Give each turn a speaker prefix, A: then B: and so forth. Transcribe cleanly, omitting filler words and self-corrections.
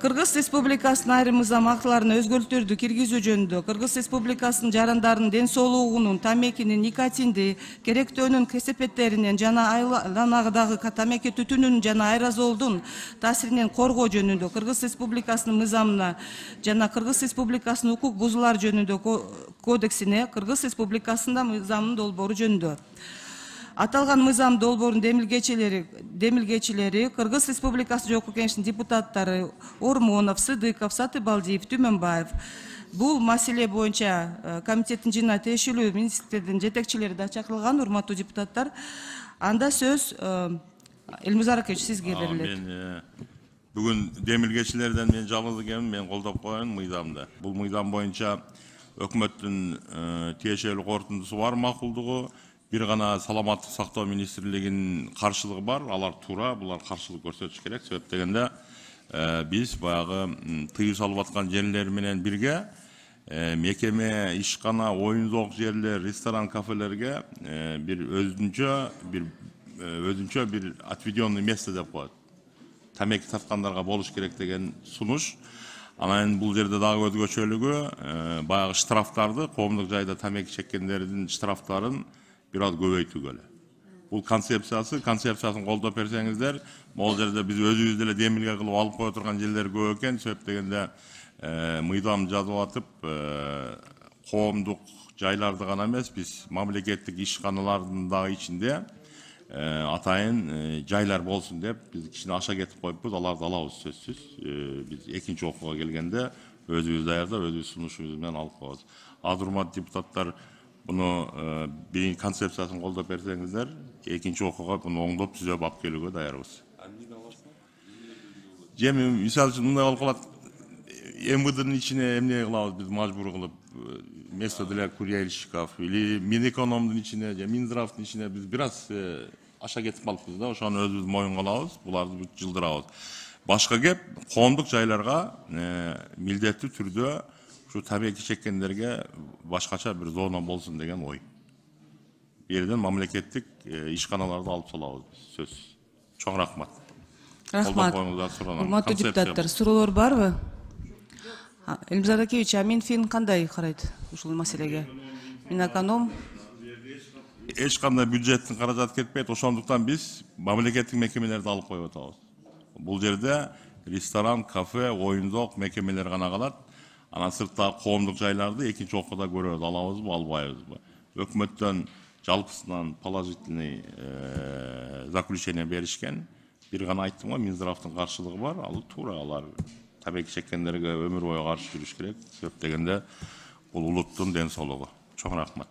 A: Кыргыз Республикасынын айрым мыйзам актыларына өзгөртүүлөрдү киргизүү жөнүндө Кыргыз Республикасынын жарандарынын ден соолугунун, тамекинин, никотинди, керектөөнүн кесепеттеринен жана айланагыдагы тамеки түтүнүнүн жана аэрозолдун таасиринен коргоо жөнүндө Кыргыз Республикасынын мыйзамына жана Кыргыз Республикасынын укук бузуулар жөнүндө кодексине Кыргыз Республикасынын мыйзамынын долбоору жөнүндө. Аталган мыйзам долбоорунун демилгечилери Кыргыз Республикасы Жогорку Кеңешинин депутаттары Ормонов, Сыдыков, Сатыбалдиев, Түмөнбаев. Бул маселе боюнча комитеттин жыйынына тиешелүү министрликтердин жетекчилери да чакырылган, урматтуу депутаттар. Анда сөз Элмуз Аракеевич сизге берилет.
B: Мен бүгүн демилгечилерден мен жалгыз экенмин, мен колдоп коеюн мыйзамды. Бул мыйзам боюнча өкмөттүн тиешелүү корутундусу бар, макулдугу. Bir gana Саламаттык сактоо министрлигинин каршылыгы бар, алар туура, булар каршылык көрсөтүш керек. Себеп дегенде биз баягы тыюу салып аткан жерлер менен бирге мекеме, ишкана, оюн-зоок жерлер, ресторан, кафелерге bir өзүнчө bir отведенный место деп коет. Тамеки тарткандарга болуш керек деген сунуш. Анан бул жерде дагы өзгөчөлүгү баягы штрафтарды, коомдук жайда тамеки чеккендердин штрафтарын biraz көбөйтүүгө. Бул концепциясын колдоп берсеңиздер, могул жерде биз өзүбүз деле демилге кылып алып кое турган жерлер көп экен. Себеп дегенде мыйзам жазып атып, коомдук жайларды гана эмес, биз мамлекеттик ишканалардын дагы ичинде атайын жайлар болсун деп биз кичине аша кетип коюппуз. Аларды алабыз сөзсүз. Биз экинчи окууга келгенде өзүбүз даярдап, өзүбүз сунушубуз менен алып коебуз. Урматтуу депутаттар, bunu bir konsepsiyasını kolda bersenizdер, ikinci okuğa bunu oңдоп түзөп алып келүүгө даярбыз. Жеми мисалы үчүн мындай болуп калат. МВДнын ичине эмне кылабыз биз мажбур кылып, место для курильщиков или Минэкономдун ичине, же Минздравдын ичине биз бир аз аша кетип калыппыз да, ошону өзүбүз моюнга алабыз, буларды жылдырабыз. Башка кеп, коомдук жайларга милдеттүү түрдө şu тамеки чеккендерге башкача bir зона болсун деген ой. Берден мамлекеттик ишканаларды алып салабыз сөз. Чоң рахмат.
A: Рахмат. Урматтуу депутаттар, суроолор барбы? Элмуз Аракеевич, Минфин кандай карайт ушул маселеге? Минэконом
B: эч кандай бюджеттин каражаты кетпейт, ошондуктан биз мамлекеттик мекемелерди алып коюп атабыз. Бул жерде ресторан, кафе, оюн-зоок мекемелер гана калат. Ana sırtta koğumluk jaylarda ikinci okuda görüyoruz, alabız mı, albayız mı? Hökümetten жалпысынан положительный заключение беришкен. Bir gana ayттым ғой, Минздравдын каршылыгы бар, ал туура, алар тамеки чеккендерге өмүр бою каршы жүрүш керек. Себеп дегенде бул улуттун ден соолугу. Чоң рахмат.